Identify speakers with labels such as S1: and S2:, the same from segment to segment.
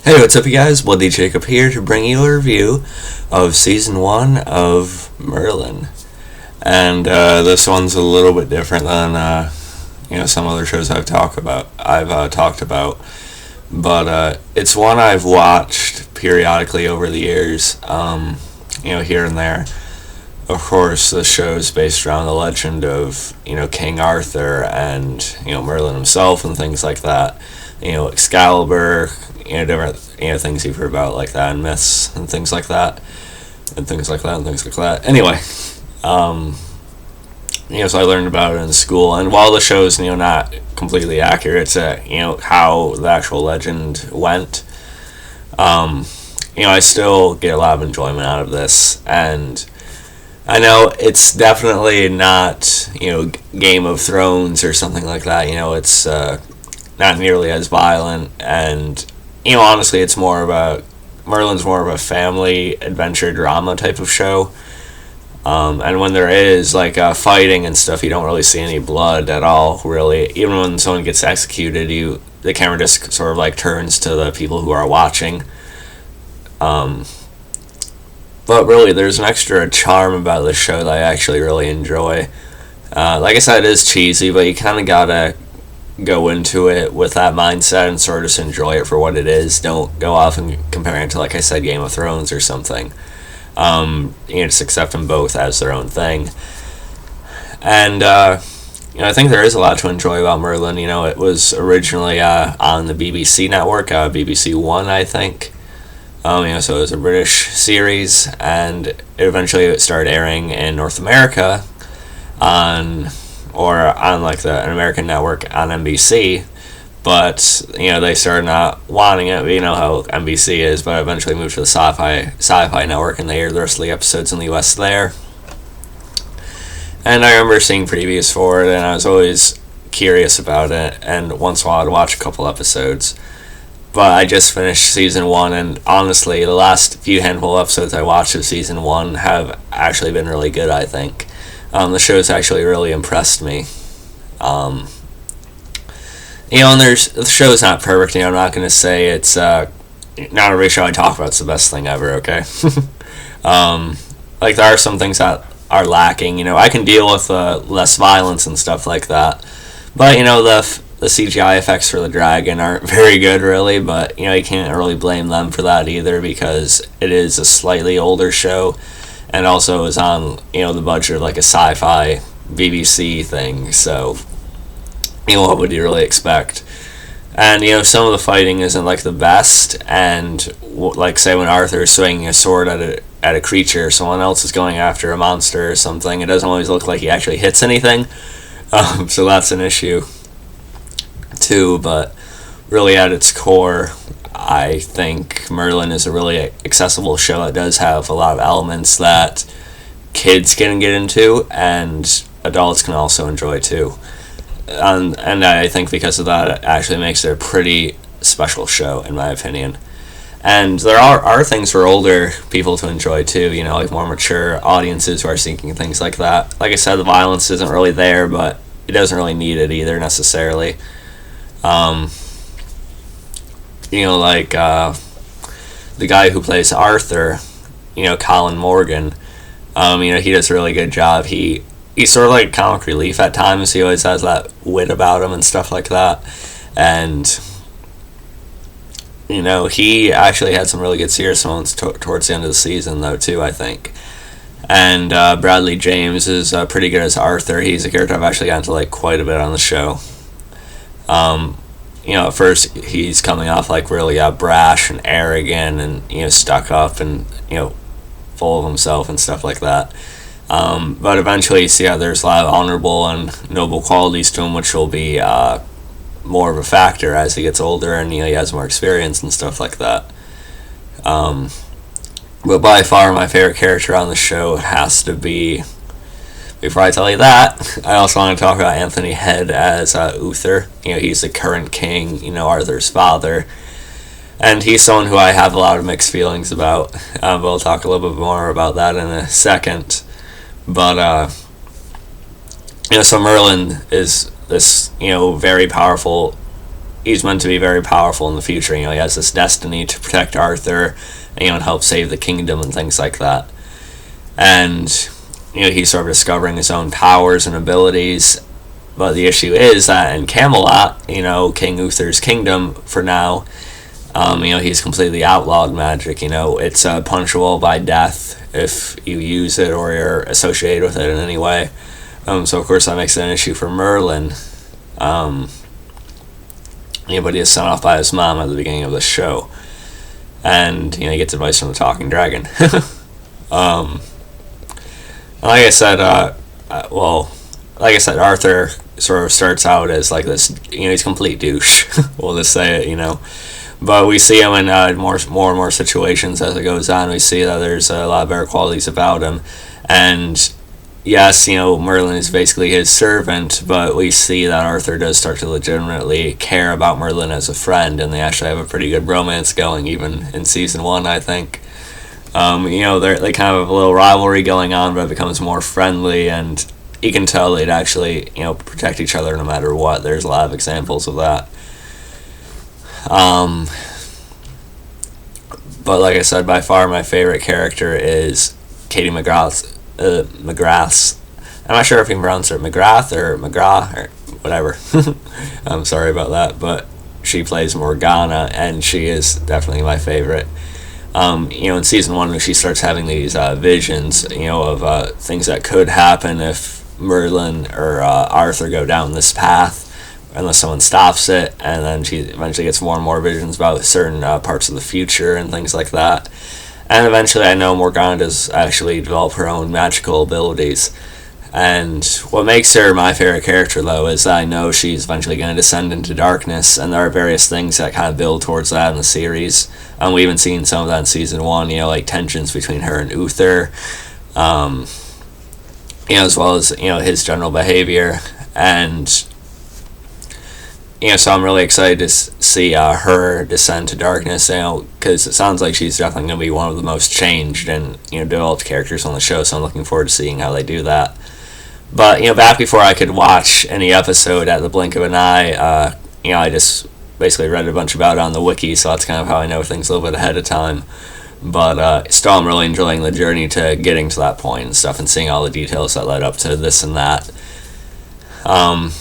S1: Hey, what's up, you guys? Bloody Jacob here to bring you a review of Season 1 of Merlin. And this one's a little bit different than some other shows I've talked about. But it's one I've watched periodically over the years, here and there. Of course, the show is based around the legend of, King Arthur and, Merlin himself and things like that. Excalibur, different, things you've heard about like that, and myths and things like that. Anyway, so I learned about it in school, and while the show's, not completely accurate to, how the actual legend went, I still get a lot of enjoyment out of this, and I know it's definitely not, Game of Thrones or something like that. It's not nearly as violent, and honestly, it's more about Merlin's more of a family adventure drama type of show. And when there is fighting and stuff, you don't really see any blood at all, really. Even when someone gets executed, the camera just sort of turns to the people who are watching. But really, there's an extra charm about this show that I actually really enjoy. Like I said, it is cheesy, but you kind of gotta go into it with that mindset and sort of just enjoy it for what it is. Don't go off and compare it to, like I said, Game of Thrones or something. Just accept them both as their own thing. And, I think there is a lot to enjoy about Merlin. It was originally on the BBC network, BBC One, I think. So it was a British series, and it started airing in North America on an American network on NBC, but they started not wanting it. You know how NBC is, but eventually moved to the Syfy network, and they aired the rest of the episodes in the US there. And I remember seeing previews for it, and I was always curious about it, and once in a while I'd watch a couple episodes. But I just finished Season 1, and honestly, the last few handful of episodes I watched of Season 1 have actually been really good, I think. The show's actually really impressed me. And the show's not perfect. I'm not going to say it's not every show I talk about it's the best thing ever, okay? There are some things that are lacking. I can deal with less violence and stuff like that. But, the CGI effects for the dragon aren't very good, really, but, you can't really blame them for that either, because it is a slightly older show, and also is on, the budget of, a sci-fi BBC thing, so, what would you really expect? And, some of the fighting isn't, the best, and, say when Arthur is swinging a sword at a creature, someone else is going after a monster or something, it doesn't always look like he actually hits anything, so that's an issue too. But really at its core, I think Merlin is a really accessible show. It does have a lot of elements that kids can get into and adults can also enjoy too, and I think because of that it actually makes it a pretty special show in my opinion. And there are things for older people to enjoy too, more mature audiences who are seeking things like that. Like I said, the violence isn't really there, but it doesn't really need it either necessarily. The guy who plays Arthur, Colin Morgan, he does a really good job. He's sort of like comic relief at times. He always has that wit about him and stuff like that. And, he actually had some really good serious moments towards the end of the season, though, too, I think. And Bradley James is pretty good as Arthur. He's a character I've actually gotten to like quite a bit on the show. At first he's coming off really brash and arrogant and stuck up and full of himself and stuff like that. But eventually you see how there's a lot of honorable and noble qualities to him, which will be more of a factor as he gets older and he has more experience and stuff like that. But by far my favorite character on the show has to be, before I tell you that, I also want to talk about Anthony Head as Uther. He's the current king, Arthur's father. And he's someone who I have a lot of mixed feelings about. But we'll talk a little bit more about that in a second. But, so Merlin is this, very powerful, he's meant to be very powerful in the future. He has this destiny to protect Arthur, and help save the kingdom and things like that. And he's sort of discovering his own powers and abilities. But the issue is that in Camelot, King Uther's kingdom for now, he's completely outlawed magic. It's punishable by death if you use it or you're associated with it in any way. So of course that makes it an issue for Merlin. But he is sent off by his mom at the beginning of the show, and he gets advice from the talking dragon. Like I said, Arthur sort of starts out as like this, he's a complete douche. We'll just say it, But we see him in more and more situations as it goes on. We see that there's a lot of better qualities about him, and yes, Merlin is basically his servant, but we see that Arthur does start to legitimately care about Merlin as a friend, and they actually have a pretty good romance going, even in season 1, I think. They kind of have a little rivalry going on, but it becomes more friendly, and you can tell they'd actually, protect each other no matter what. There's a lot of examples of that. But like I said, by far my favorite character is Katie McGrath's. I'm not sure if you pronounce it McGrath or McGrath or whatever. I'm sorry about that, but she plays Morgana, and she is definitely my favorite. In season 1, when she starts having these visions, of things that could happen if Merlin or Arthur go down this path, unless someone stops it, and then she eventually gets more and more visions about certain parts of the future and things like that. And eventually I know Morgana does actually develop her own magical abilities. And what makes her my favorite character, though, is that I know she's eventually going to descend into darkness, and there are various things that kind of build towards that in the series. We even seen some of that in season 1, like tensions between her and Uther, as well as, his general behavior. And, so I'm really excited to see her descend to darkness, because it sounds like she's definitely going to be one of the most changed and, developed characters on the show, so I'm looking forward to seeing how they do that. But, back before I could watch any episode at the blink of an eye, I just basically read a bunch about it on the wiki, so that's kind of how I know things a little bit ahead of time. But still, I'm really enjoying the journey to getting to that point and stuff, and seeing all the details that led up to this and that. And,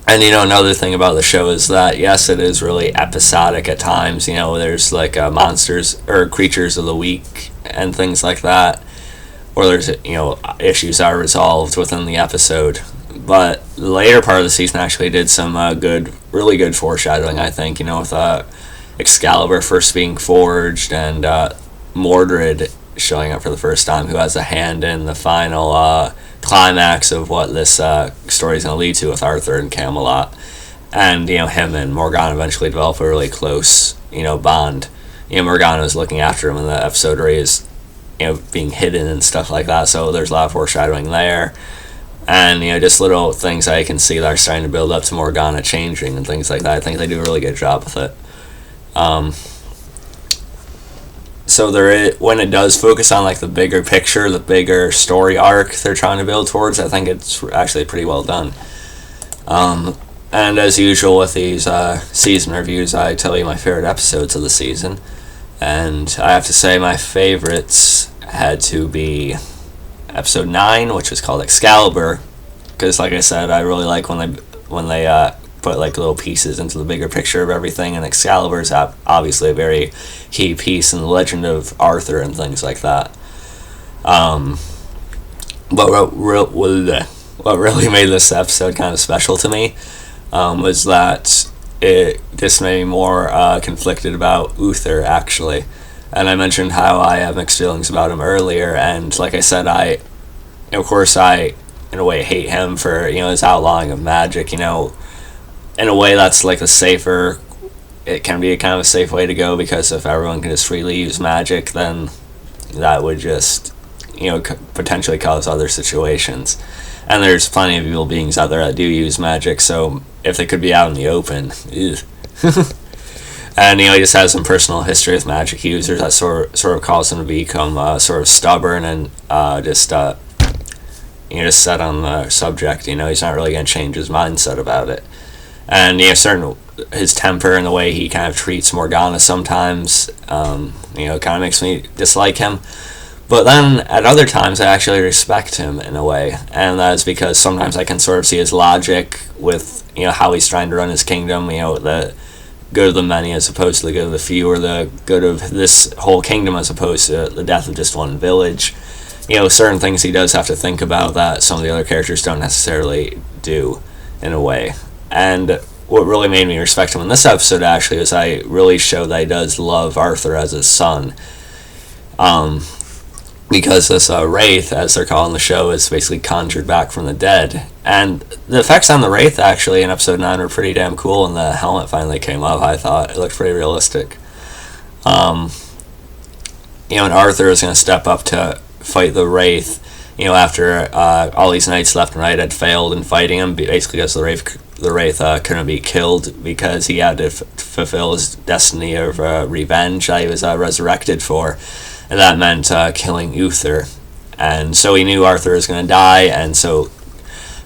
S1: another thing about the show is that, yes, it is really episodic at times. There's, like, monsters or creatures of the week and things like that. Or there's, issues that are resolved within the episode. But the later part of the season actually did some really good foreshadowing, I think, with Excalibur first being forged, and Mordred showing up for the first time, who has a hand in the final climax of what this story is going to lead to with Arthur and Camelot. And, him and Morgana eventually develop a really close, bond. Morgana was looking after him in the episode where he's, being hidden and stuff like that, so there's a lot of foreshadowing there. And, just little things I can see that are starting to build up to Morgana changing and things like that. I think they do a really good job with it. So when it does focus on, like, the bigger picture, the bigger story arc they're trying to build towards, I think it's actually pretty well done. And as usual with these season reviews, I tell you my favorite episodes of the season. And I have to say my favorites had to be episode 9, which was called Excalibur, because, like I said, I really like when they put, like, little pieces into the bigger picture of everything, and Excalibur is obviously a very key piece in the legend of Arthur and things like that. But what really made this episode kind of special to me was that it just made me more conflicted about Uther, actually. And I mentioned how I have mixed feelings about him earlier, and like I said, I in a way hate him for, his outlawing of magic, in a way that's like it can be a kind of a safe way to go, because if everyone can just freely use magic, then that would just, potentially cause other situations. And there's plenty of evil beings out there that do use magic, so if they could be out in the open, and he just has some personal history with magic users that sort of cause him to become sort of stubborn and just set on the subject. He's not really going to change his mindset about it. and certain his temper and the way he kind of treats Morgana sometimes, kind of makes me dislike him. But then at other times I actually respect him in a way, and that is because sometimes I can sort of see his logic with how he's trying to run his kingdom, the good of the many as opposed to the good of the few, or the good of this whole kingdom as opposed to the death of just one village. Certain things he does have to think about that some of the other characters don't necessarily do in a way. And what really made me respect him in this episode actually was I really showed that he does love Arthur as his son. Because this Wraith, as they're calling the show, is basically conjured back from the dead. And the effects on the Wraith, actually, in Episode 9 were pretty damn cool, and the helmet finally came up, I thought. It looked pretty realistic. And Arthur is going to step up to fight the Wraith, after all these knights left and right had failed in fighting him, basically because the Wraith couldn't be killed because he had to fulfill his destiny of revenge that he was resurrected for. And that meant killing Uther. And so he knew Arthur was going to die, and so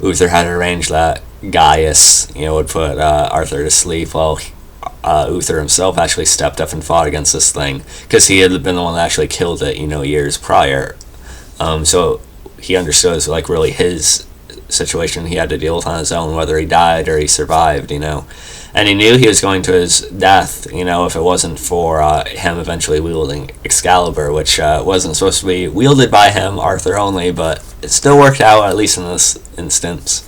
S1: Uther had arranged that Gaius, would put Arthur to sleep while Uther himself actually stepped up and fought against this thing, because he had been the one that actually killed it, years prior. So he understood it was really his situation he had to deal with on his own, whether he died or he survived, And he knew he was going to his death, if it wasn't for him eventually wielding Excalibur, which wasn't supposed to be wielded by him, Arthur only, but it still worked out, at least in this instance.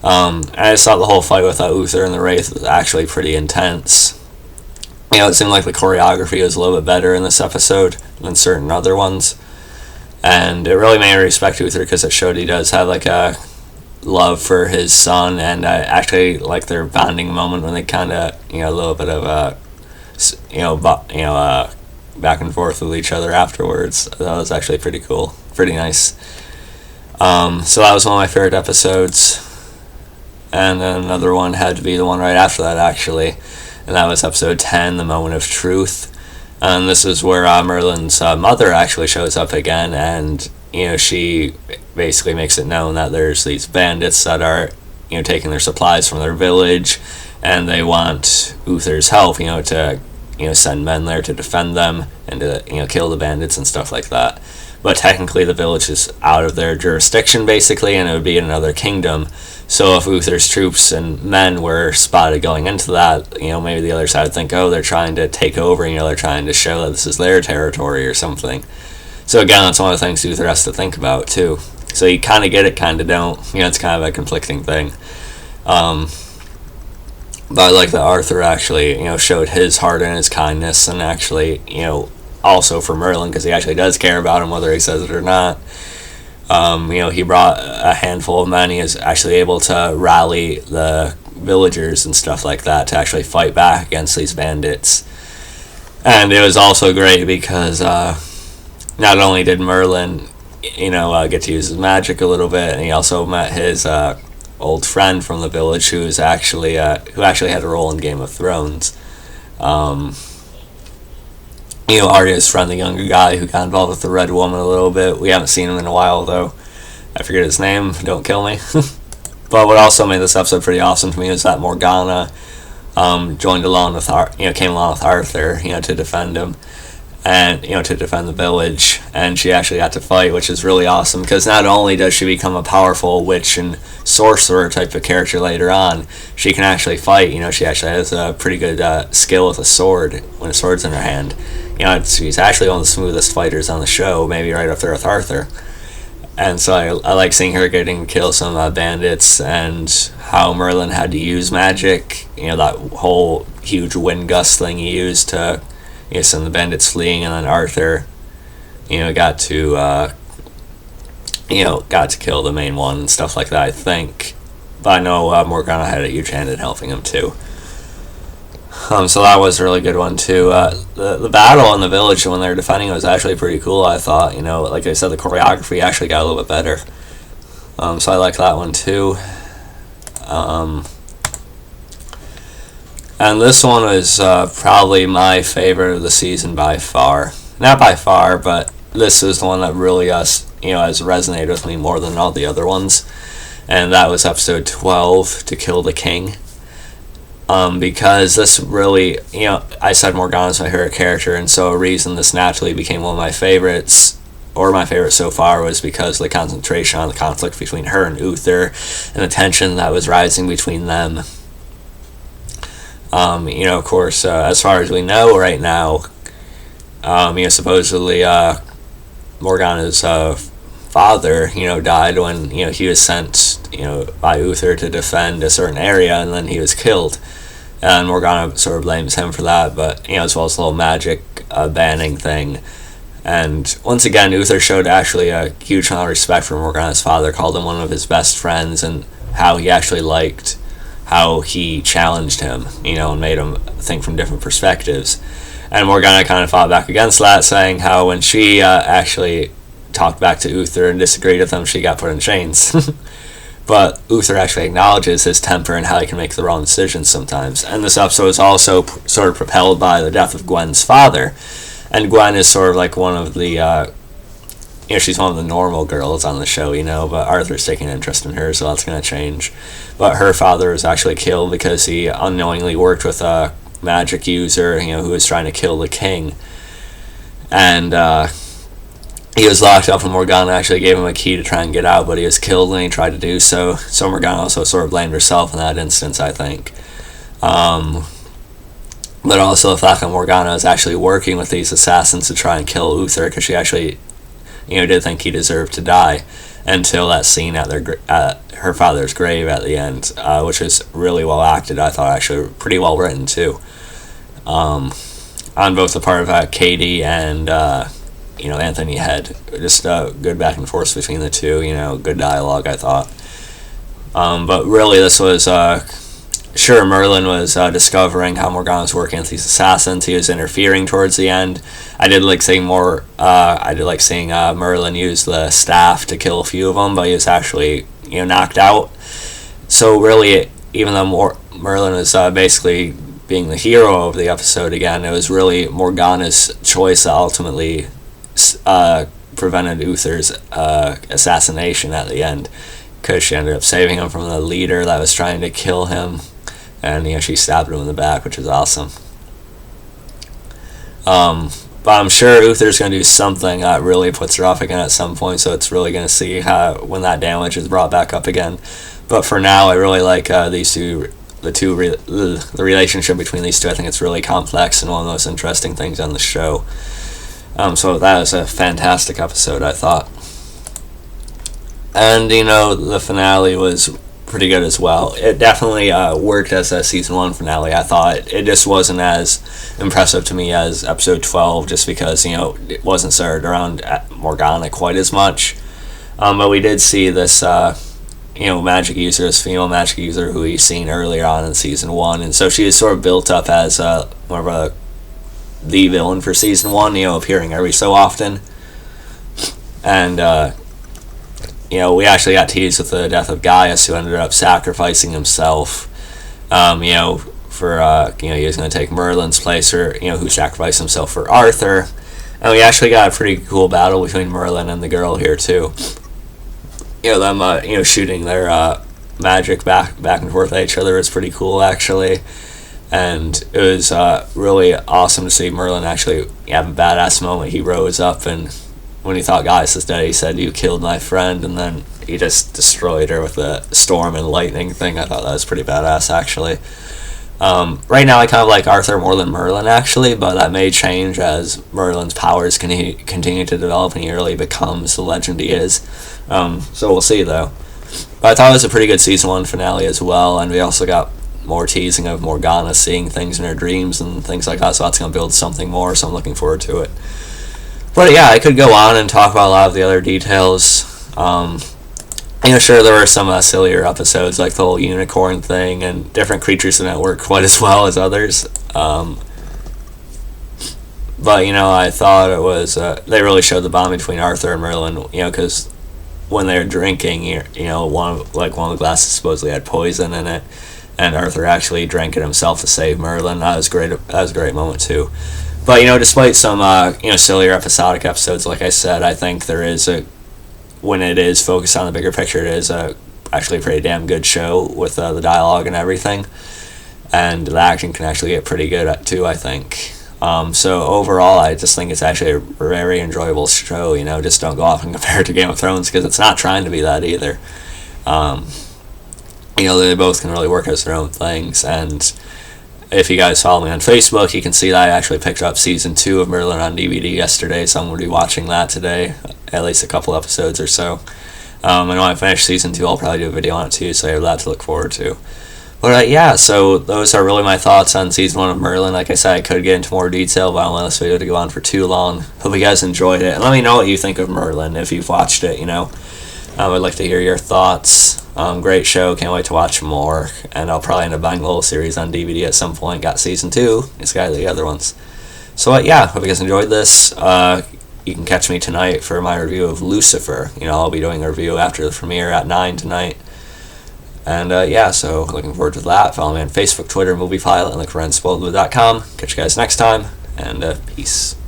S1: I just thought the whole fight with Uther and the Wraith was actually pretty intense. It seemed like the choreography was a little bit better in this episode than certain other ones. And it really made me respect Uther because it showed he does have a love for his son, and I actually like their bonding moment when they kind of a little bit of back and forth with each other afterwards. That was actually pretty cool, pretty nice. So that was one of my favorite episodes, and then another one had to be the one right after that actually, and that was episode 10, The Moment of Truth. And this is where Merlin's mother actually shows up again, and she basically makes it known that there's these bandits that are taking their supplies from their village, and they want Uther's help to send men there to defend them and to kill the bandits and stuff like that. But technically the village is out of their jurisdiction basically, and it would be in another kingdom. So if Uther's troops and men were spotted going into that, maybe the other side would think, oh, they're trying to take over, they're trying to show that this is their territory or something. So again, that's one of the things Uther has to think about too. So you kind of get it, kind of don't. It's kind of a conflicting thing. But I like that Arthur actually, showed his heart and his kindness, and actually, also for Merlin, because he actually does care about him whether he says it or not. He brought a handful of men. He is actually able to rally the villagers and stuff like that to actually fight back against these bandits. And it was also great because not only did Merlin, get to use his magic a little bit, and he also met his old friend from the village who actually had a role in Game of Thrones. Arya's friend, the younger guy who got involved with the Red Woman a little bit. We haven't seen him in a while, though. I forget his name. Don't kill me. But what also made this episode pretty awesome to me is that Morgana joined along with came along with Arthur, to defend him, and to defend the village, and she actually got to fight, which is really awesome because not only does she become a powerful witch and sorcerer type of character later on, she can actually fight. She actually has a pretty good skill with a sword when a sword's in her hand. She's actually one of the smoothest fighters on the show, maybe right up there with Arthur. And so I like seeing her getting to kill some bandits, and how Merlin had to use magic, that whole huge wind gust thing he used to send the bandits fleeing, and then Arthur got to kill the main one and stuff like that, I think. But I know Morgana had a huge hand in helping him too. So that was a really good one too. The battle in the village when they were defending it was actually pretty cool, I thought. Like I said, the choreography actually got a little bit better. So I like that one too. And this one is probably my favorite of the season by far. Not by far, but this is the one that really has resonated with me more than all the other ones. And that was episode 12, To Kill the King. because this really, I said Morgana's my favorite character, and so a reason this naturally became one of my favorites, or my favorite so far, was because of the concentration on the conflict between her and Uther, and the tension that was rising between them. Of course, as far as we know right now, supposedly Morgana's father, died when, he was sent, by Uther to defend a certain area, and then he was killed. And Morgana sort of blames him for that, but, as well as the little magic banning thing. And once again, Uther showed actually a huge amount of respect for Morgana's father, called him one of his best friends, and how he actually liked how he challenged him, and made him think from different perspectives. And Morgana kind of fought back against that, saying how when she actually talked back to Uther and disagreed with him, she got put in chains. But Uther actually acknowledges his temper and how he can make the wrong decisions sometimes. And this episode is also sort of propelled by the death of Gwen's father. And Gwen is sort of like one of the, she's one of the normal girls on the show, but Arthur's taking an interest in her, so that's going to change. But her father was actually killed because he unknowingly worked with a magic user, who was trying to kill the king. And he was locked up, and Morgana actually gave him a key to try and get out, but he was killed when he tried to do so. So Morgana also sort of blamed herself in that instance, I think. But also the fact that Morgana is actually working with these assassins to try and kill Uther, because she actually, did think he deserved to die, until that scene at her father's grave at the end, which is really well acted. I thought actually pretty well written too, on both the part of Katie and Anthony Head. Just good back and forth between the two. Good dialogue, I thought. But really, this was sure, Merlin was discovering how Morgana was working with these assassins. He was interfering towards the end. I did like seeing Merlin use the staff to kill a few of them, but he was actually knocked out. So really, even though Merlin was basically being the hero of the episode again, it was really Morgana's choice that ultimately prevented Uther's assassination at the end, because she ended up saving him from the leader that was trying to kill him. And she stabbed him in the back, which is awesome. But I'm sure Uther's going to do something that really puts her off again at some point, so it's really going to see when that damage is brought back up again. But for now, I really like these two. The relationship between these two, I think it's really complex and one of the most interesting things on the show. So that was a fantastic episode, I thought. And, the finale was pretty good as well. It definitely worked as a season 1 finale. I thought it just wasn't as impressive to me as episode 12, just because it wasn't centered around Morgana quite as much. But we did see this magic user, this female magic user who we've seen earlier on in season 1, and so she is sort of built up as more of the villain for season 1, appearing every so often. And we actually got teased with the death of Gaius, who ended up sacrificing himself, for, he was going to take Merlin's place, or, who sacrificed himself for Arthur. And we actually got a pretty cool battle between Merlin and the girl here, too. Them, shooting their magic back and forth at each other was pretty cool, actually. And it was really awesome to see Merlin actually have a badass moment. He rose up, and when he thought Gaius was dead, he said, "You killed my friend," and then he just destroyed her with the storm and lightning thing. I thought that was pretty badass, actually. Right now, I kind of like Arthur more than Merlin, actually, but that may change as Merlin's powers continue to develop and he really becomes the legend he is. So we'll see, though. But I thought it was a pretty good season 1 finale as well, and we also got more teasing of Morgana seeing things in her dreams and things like that, so that's going to build something more, so I'm looking forward to it. But yeah, I could go on and talk about a lot of the other details. Sure, there were some sillier episodes, like the whole unicorn thing, and different creatures didn't work quite as well as others. But, I thought it was, they really showed the bond between Arthur and Merlin, because when they were drinking, one of the glasses supposedly had poison in it, and Arthur actually drank it himself to save Merlin. That was great. That was a great moment, too. But, despite some, sillier episodic episodes, like I said, I think there is when it is focused on the bigger picture, it is actually a pretty damn good show with the dialogue and everything. and the acting can actually get pretty good at too, I think. So overall, I just think it's actually a very enjoyable show. Just don't go off and compare it to Game of Thrones, because it's not trying to be that either. They both can really work as their own things. And if you guys follow me on Facebook, you can see that I actually picked up season 2 of Merlin on DVD yesterday, so I'm going to be watching that today, at least a couple episodes or so. And when I finish season 2, I'll probably do a video on it too, so I have that to look forward to. But yeah, so those are really my thoughts on season 1 of Merlin. Like I said, I could get into more detail, but I don't want this video to go on for too long. Hope you guys enjoyed it, and let me know what you think of Merlin if you've watched it. I would like to hear your thoughts. Great show, can't wait to watch more, and I'll probably end up buying the whole series on DVD at some point. Got season 2, it's got the other ones. So yeah, hope you guys enjoyed this. You can catch me tonight for my review of Lucifer. I'll be doing a review after the premiere at 9 tonight. And yeah, so looking forward to that. Follow me on Facebook, Twitter, MoviePilot, and look for unspoiledwood.com. Catch you guys next time, and peace.